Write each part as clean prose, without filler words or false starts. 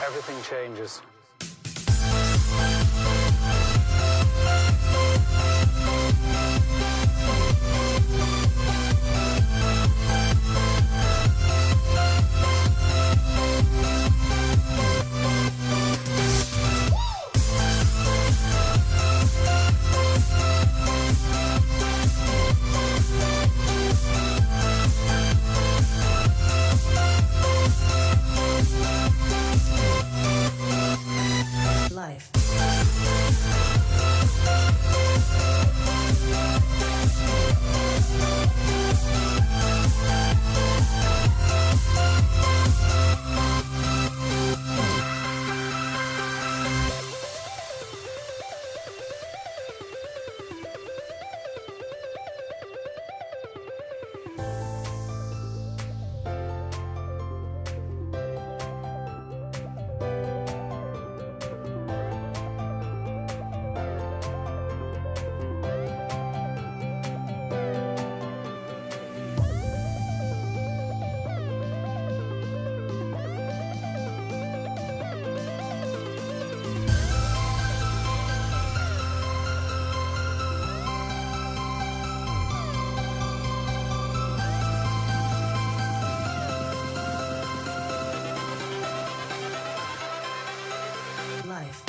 everything changes. Life. Life.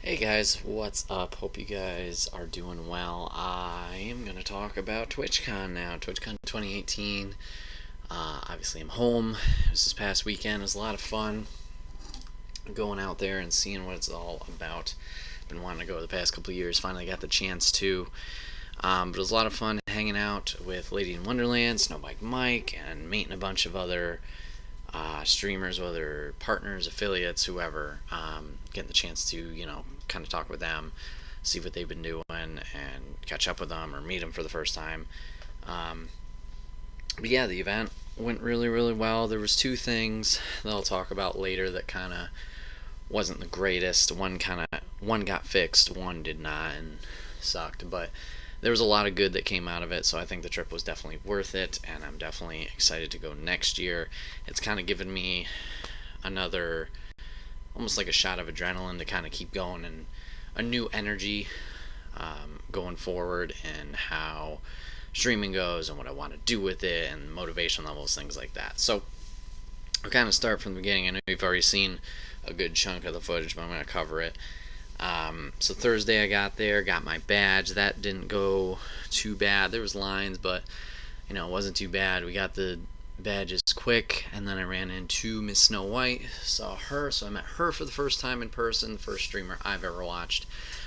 Hey guys, what's up? Hope you guys are doing well. I am going to talk about TwitchCon now. TwitchCon 2018. Obviously I'm home. It was this past weekend. It was a lot of fun going out there and seeing what it's all about. I've been wanting to go the past couple of years. Finally got the chance to. But it was a lot of fun hanging out with Lady in Wonderland, Snowbike Mike, and meeting a bunch of other streamers, whether partners, affiliates, whoever, getting the chance to, kind of talk with them, see what they've been doing, and catch up with them or meet them for the first time. But yeah, the event went really, really well. There was two things that I'll talk about later that kind of wasn't the greatest. One got fixed, one did not, and sucked, but there was a lot of good that came out of it, so I think the trip was definitely worth it, and I'm definitely excited to go next year. It's kind of given me another, almost like a shot of adrenaline to kind of keep going, and a new energy going forward, and how streaming goes, and what I want to do with it, and motivation levels, things like that. So I'll kind of start from the beginning. I know you've already seen a good chunk of the footage, but I'm going to cover it. So Thursday I got there, got my badge. That didn't go too bad. There was lines, but it wasn't too bad. We got the badges quick, and then I ran into Miss Snow White, saw her, so I met her for the first time in person, the first streamer I've ever watched.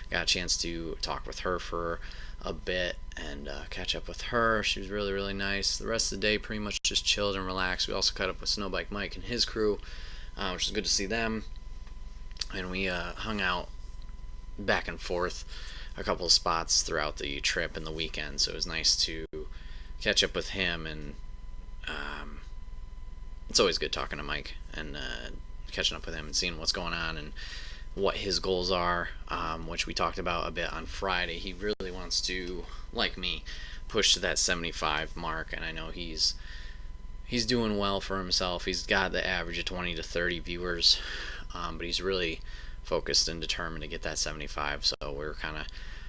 got a chance to talk with her for a bit and catch up with her. She was really, really nice. The rest of the day pretty much just chilled and relaxed. We also caught up with Snowbike Mike and his crew, which was good to see them. And we hung out back and forth a couple of spots throughout the trip and the weekend, so it was nice to catch up with him. And it's always good talking to Mike and catching up with him and seeing what's going on and what his goals are, which we talked about a bit on Friday. He really wants to, like me, push to that 75 mark, and I know he's doing well for himself. He's got the average of 20 to 30 viewers, but he's really focused and determined to get that 75. So we were kind of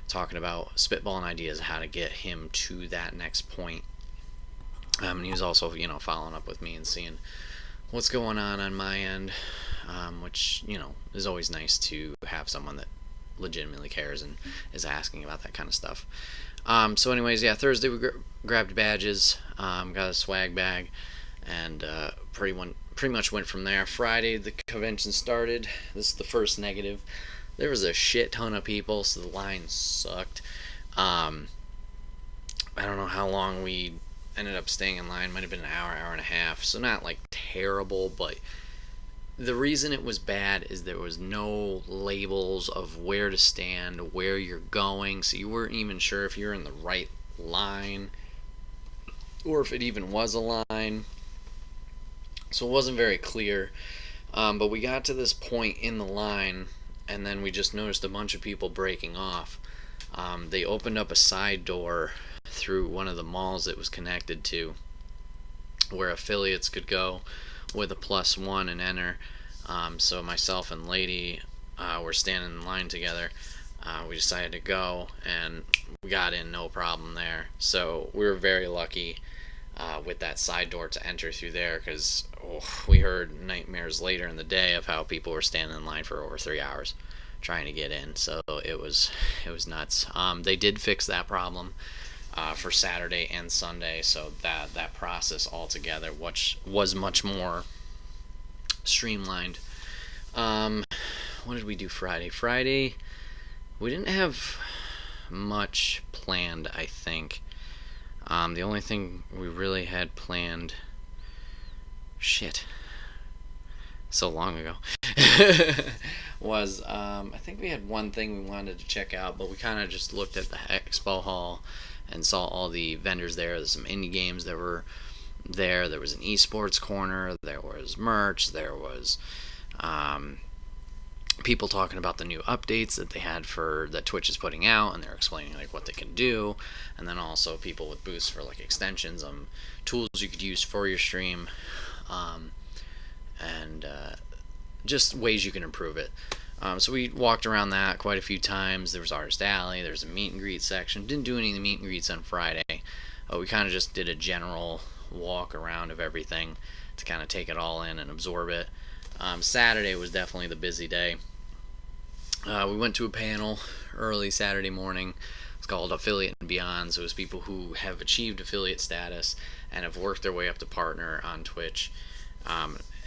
talking about spitballing ideas of how to get him to that next point. And he was also, following up with me and seeing what's going on my end, which, is always nice to have someone that legitimately cares and is asking about that kind of stuff. So anyways, yeah, Thursday we grabbed badges, got a swag bag, and pretty much went from there. Friday the convention started. This is the first negative. There was a shit ton of people, so the line sucked. I don't know how long we ended up staying in line. Might have been an hour and a half, so not like terrible, but the reason it was bad is there was no labels of where to stand, where you're going, so you weren't even sure if you're in the right line or if it even was a line. So it wasn't very clear, but we got to this point in the line, and then we just noticed a bunch of people breaking off. They opened up a side door through one of the malls it was connected to, where affiliates could go with a +1 and enter. So myself and Lady were standing in line together. We decided to go, and we got in no problem there. So we were very lucky with that side door to enter through there, because we heard nightmares later in the day of how people were standing in line for over 3 hours trying to get in. So it was nuts. They did fix that problem for Saturday and Sunday, so that process altogether, which was much more streamlined. What did we do Friday? Friday, we didn't have much planned, I think. The only thing we really had planned, so long ago, was, I think we had one thing we wanted to check out, but we kind of just looked at the expo hall and saw all the vendors there. There's some indie games that were there. There was an esports corner. There was merch. There was people talking about the new updates that they had that Twitch is putting out, and they're explaining like what they can do. And then also people with booths for like extensions, tools you could use for your stream, and just ways you can improve it. So we walked around that quite a few times. There was Artist Alley. There's a meet and greet section. Didn't do any of the meet and greets on Friday. We kind of just did a general walk around of everything to kind of take it all in and absorb it. Saturday was definitely the busy day. We went to a panel early Saturday morning. It's called Affiliate and Beyond. So it was people who have achieved affiliate status and have worked their way up to partner on Twitch.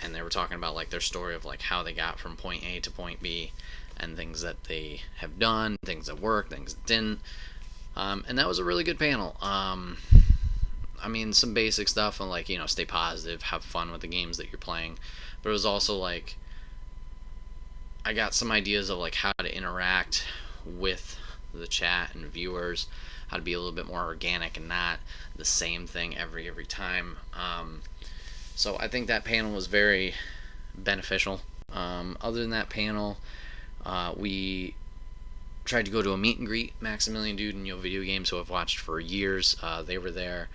And they were talking about like their story of like how they got from point A to point B, and things that they have done, things that worked, things that didn't. And that was a really good panel. I mean, some basic stuff on like, stay positive, have fun with the games that you're playing. But it was also like, I got some ideas of like how to interact with the chat and viewers, how to be a little bit more organic and not the same thing every time. So I think that panel was very beneficial. Other than that panel, we tried to go to a meet and greet. Maximilian Dude and Yo Video Games, who I've watched for years, they were there.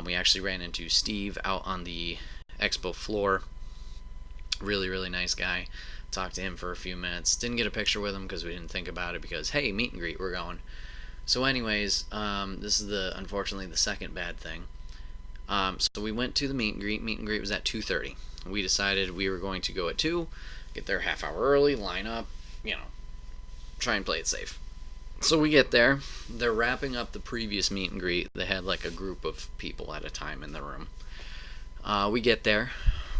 We actually ran into Steve out on the expo floor. Really, really nice guy. Talked to him for a few minutes. Didn't get a picture with him because we didn't think about it, because, hey, meet and greet, we're going. So anyways, this is unfortunately the second bad thing. So we went to the meet and greet. Meet and greet was at 2:30. We decided we were going to go at 2, get there half hour early, line up, try and play it safe. So we get there. They're wrapping up the previous meet and greet. They had like a group of people at a time in the room. We get there.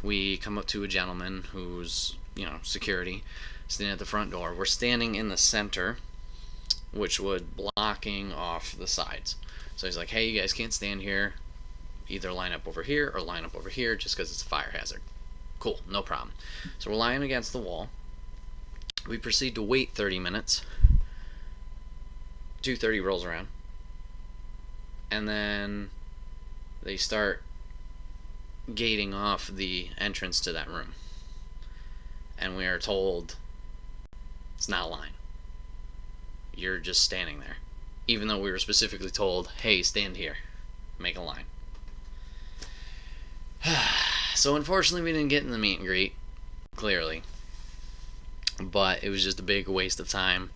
We come up to a gentleman who's, security, standing at the front door. We're standing in the center, which was blocking off the sides. So he's like, hey, you guys can't stand here. Either line up over here or line up over here just because it's a fire hazard. Cool, no problem. So we're lying against the wall. We proceed to wait 30 minutes. 2:30 rolls around. And then they start gating off the entrance to that room. And we are told it's not a line. You're just standing there. Even though we were specifically told, hey, stand here. Make a line. So unfortunately we didn't get in the meet and greet, clearly. But it was just a big waste of time.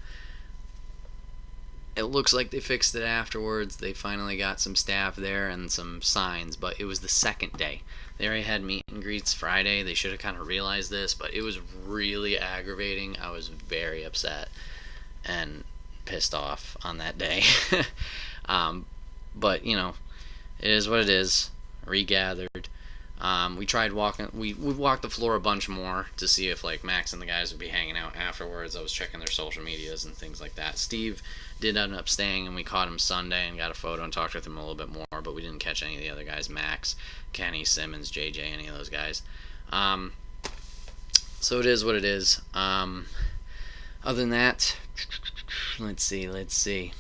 It looks like they fixed it afterwards. They finally got some staff there and some signs, but it was the second day. They already had meet and greets Friday. They should have kind of realized this, but it was really aggravating. I was very upset and pissed off on that day. But, you know, it is what it is. Regathered. We tried walking. We walked the floor a bunch more to see if like Max and the guys would be hanging out afterwards. I was checking their social medias and things like that. Steve did end up staying, and we caught him Sunday and got a photo and talked with him a little bit more. But we didn't catch any of the other guys: Max, Kenny, Simmons, JJ, any of those guys. So it is what it is. Other than that, let's see.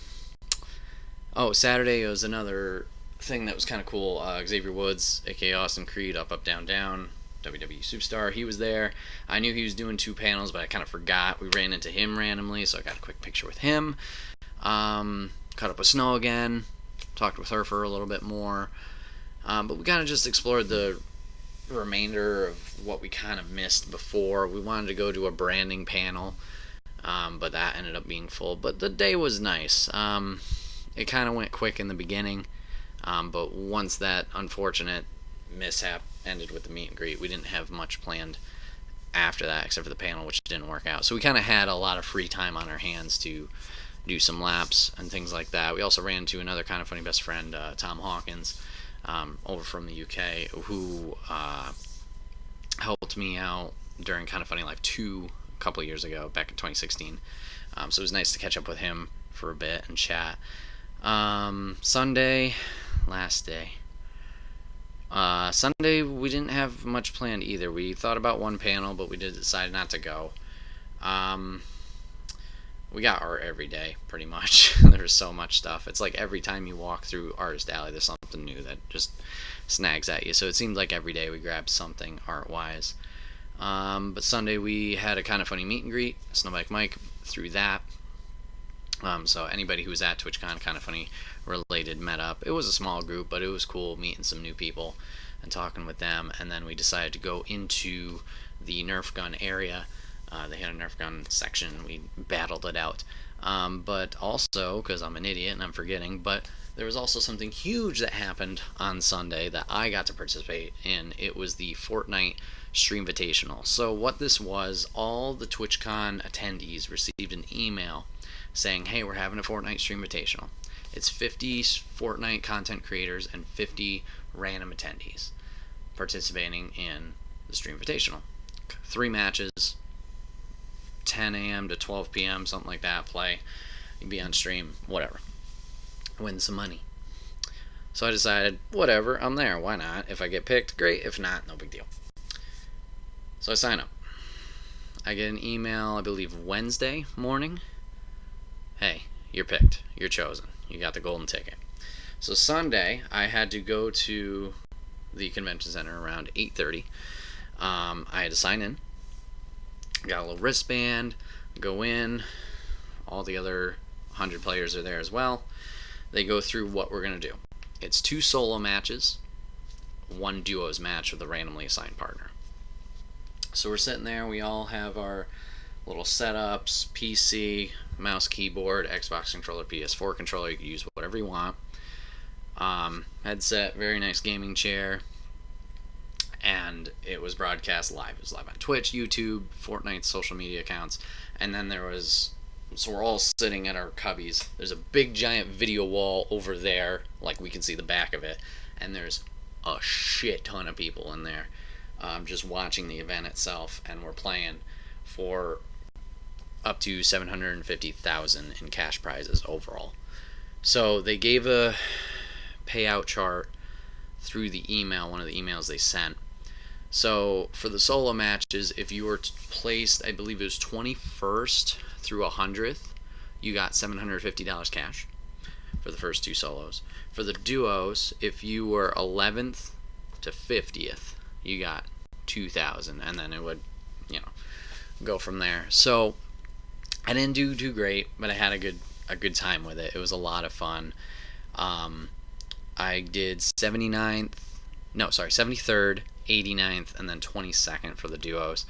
Oh, Saturday was another thing that was kind of cool. Xavier Woods, aka Austin Creed, up, down, down, WWE Superstar. He was there. I knew he was doing 2 panels, but I kind of forgot. We ran into him randomly, so I got a quick picture with him. Caught up with Snow again. Talked with her for a little bit more. But we kind of just explored the remainder of what we kind of missed before. We wanted to go to a branding panel, but that ended up being full. But the day was nice. It kind of went quick in the beginning. But once that unfortunate mishap ended with the meet and greet, we didn't have much planned after that except for the panel, which didn't work out. So we kind of had a lot of free time on our hands to do some laps and things like that. We also ran into another kind of funny best friend, Tom Hawkins, over from the UK, who helped me out during Kind of Funny Life 2 a couple of years ago, back in 2016. So it was nice to catch up with him for a bit and chat. Sunday, last day. Sunday, we didn't have much planned either. We thought about one panel, but we did decide not to go. We got art every day, pretty much. There's so much stuff. It's like every time you walk through Artist Alley, there's something new that just snags at you. So it seemed like every day we grabbed something art-wise. But Sunday, we had a Kind of Funny meet and greet. Snowbike Mike through that. So anybody who was at TwitchCon Kind of Funny related met up. It was a small group, but it was cool meeting some new people and talking with them. And then we decided to go into the Nerf gun area. They had a Nerf gun section. We battled it out. But also, because I'm an idiot and I'm forgetting, but there was also something huge that happened on Sunday that I got to participate in. It was the Fortnite Stream Invitational. So what this was, all the TwitchCon attendees received an email saying, hey, we're having a Fortnite Stream Invitational. It's 50 Fortnite content creators and 50 random attendees participating in the Stream Invitational. 3 matches, 10 a.m. to 12 p.m., something like that, play. You can be on stream, whatever. Win some money. So I decided, whatever, I'm there, why not? If I get picked, great. If not, no big deal. So I sign up. I get an email, I believe, Wednesday morning. Hey, you're picked. You're chosen. You got the golden ticket. So Sunday, I had to go to the convention center around 8:30. I had to sign in. Got a little wristband. Go in. All the other 100 players are there as well. They go through what we're going to do. It's 2 solo matches, 1 duos match with a randomly assigned partner. So we're sitting there. We all have our little setups, PC, mouse, keyboard, Xbox controller, PS4 controller. You can use whatever you want. Headset, very nice gaming chair. And it was broadcast live. It was live on Twitch, YouTube, Fortnite social media accounts. And then there was... So we're all sitting at our cubbies. There's a big giant video wall over there. Like we can see the back of it. And there's a shit ton of people in there. Just watching the event itself. And we're playing for up to 750,000 in cash prizes overall. So they gave a payout chart through the email, one of the emails they sent. So for the solo matches, if you were placed, I believe it was 21st through 100th, you got $750 cash for the first two solos. For the duos, if you were 11th to 50th, you got 2,000, and then it would, go from there. So I didn't do too great, but I had a good time with it. It was a lot of fun. I did 73rd, 89th, and then 22nd for the duos.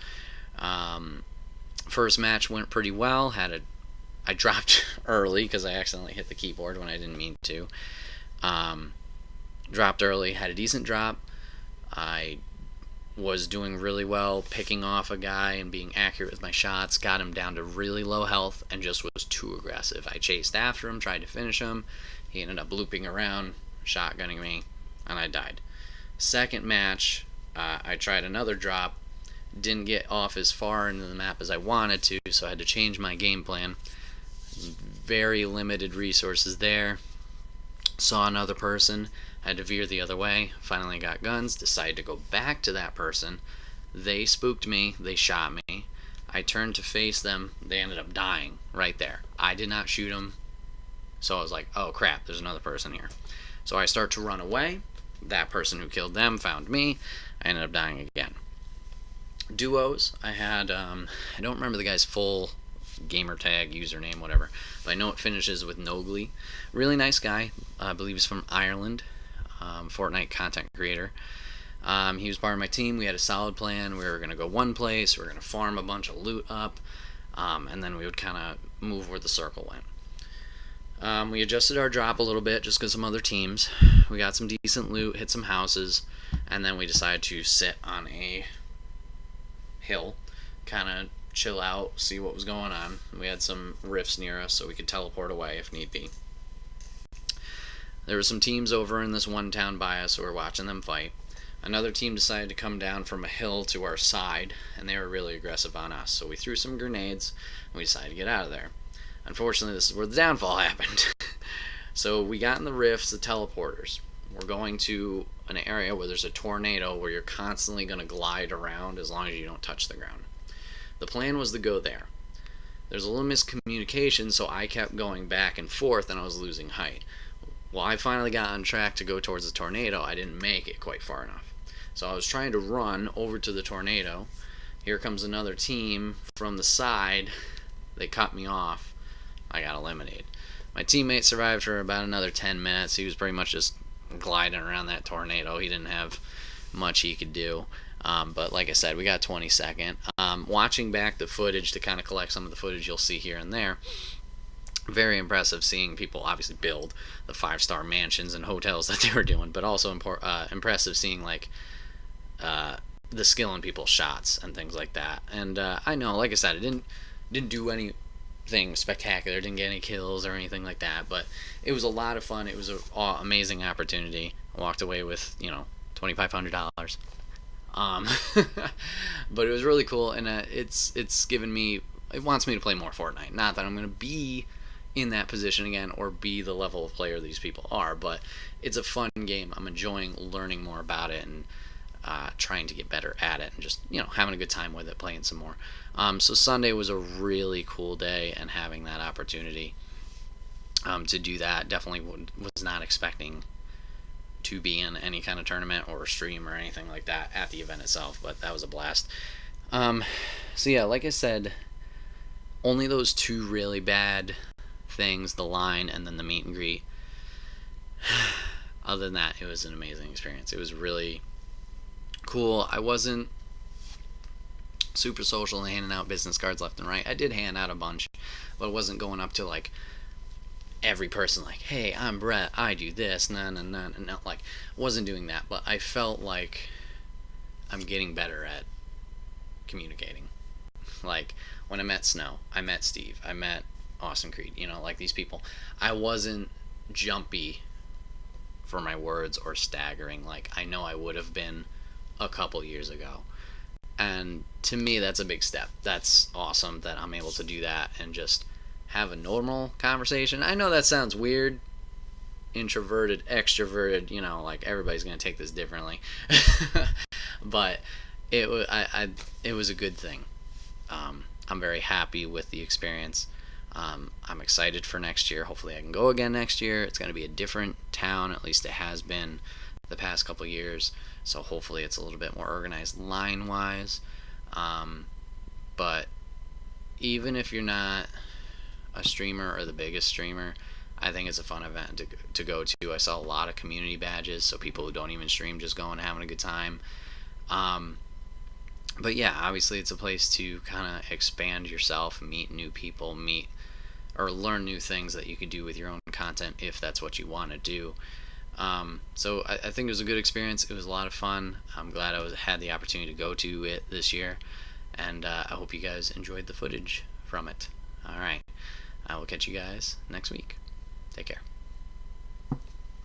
First match went pretty well. I dropped early because I accidentally hit the keyboard when I didn't mean to. Dropped early, had a decent drop. I was doing really well picking off a guy and being accurate with my shots, got him down to really low health, and just was too aggressive. I chased after him, tried to finish him. He ended up looping around, shotgunning me, and I died. Second match, I tried another drop, didn't get off as far into the map as I wanted to, so I had to change my game plan. Very limited resources there. Saw another person, had to veer the other way, finally got guns, decided to go back to that person. They spooked me, they shot me. I turned to face them, they ended up dying right there. I did not shoot them, so I was like, oh crap, there's another person here. So I start to run away. That person who killed them found me. I ended up dying again. Duos, I had, I don't remember the guy's full gamer tag, username, whatever, but I know it finishes with Nogly. Really nice guy. I believe he's from Ireland. Fortnite content creator. He was part of my team. We had a solid plan. We were going to go one place. We were going to farm a bunch of loot up, and then we would kind of move where the circle went. We adjusted our drop a little bit just because some other teams. We got some decent loot, hit some houses, and then we decided to sit on a hill, kind of chill out, see what was going on. We had some rifts near us so we could teleport away if need be. There were some teams over in this one town by us, so we were watching them fight. Another team decided to come down from a hill to our side, and they were really aggressive on us, so we threw some grenades, and we decided to get out of there. Unfortunately, this is where the downfall happened. So we got in the rifts, the teleporters. We're going to an area where there's a tornado where you're constantly going to glide around as long as you don't touch the ground. The plan was to go there. There's a little miscommunication, so I kept going back and forth, and I was losing height. Well, I finally got on track to go towards the tornado. I didn't make it quite far enough. So I was trying to run over to the tornado. Here comes another team from the side. They cut me off. I got eliminated. My teammate survived for about another 10 minutes. He was pretty much just gliding around that tornado. He didn't have much he could do. But like I said, we got 22nd. Watching back the footage to kind of collect some of the footage you'll see here and there, very impressive seeing people obviously build the 5-star mansions and hotels that they were doing, but also impressive seeing like the skill in people's shots and things like that. And I know, like I said, I didn't do anything spectacular, didn't get any kills or anything like that, but it was a lot of fun. It was an amazing opportunity. I walked away with $2,500. But it was really cool, and it's given me, it wants me to play more Fortnite. Not that I'm going to be in that position again or be the level of player these people are, but it's a fun game. I'm enjoying learning more about it and trying to get better at it and just having a good time with it, playing some more. So Sunday was a really cool day, and having that opportunity to do that, definitely was not expecting to be in any kind of tournament or stream or anything like that at the event itself, but that was a blast. So yeah, like I said, only those two really bad things, the line and then the meet and greet. Other than that, it was an amazing experience. It was really cool. I wasn't super social and handing out business cards left and right. I did hand out a bunch, but it wasn't going up to like every person like, hey, I'm Brett, I do this, no, like, wasn't doing that, but I felt like I'm getting better at communicating. Like, when I met Snow, I met Steve, I met Austin Creed, like these people, I wasn't jumpy for my words or staggering like I know I would have been a couple years ago. And to me, that's a big step. That's awesome that I'm able to do that and just have a normal conversation. I know that sounds weird, introverted, extroverted, like everybody's gonna take this differently, but it was a good thing. I'm very happy with the experience. I'm excited for next year. Hopefully, I can go again next year. It's gonna be a different town, at least it has been the past couple years. So hopefully, it's a little bit more organized line wise. But even if you're not a streamer or the biggest streamer, I think it's a fun event to go to. I saw a lot of community badges, so people who don't even stream just going and having a good time. But yeah, obviously it's a place to kind of expand yourself, meet new people, meet or learn new things that you can do with your own content if that's what you want to do. So I think it was a good experience. It was a lot of fun. I'm glad I had the opportunity to go to it this year, and I hope you guys enjoyed the footage from it. All right, I will catch you guys next week. Take care.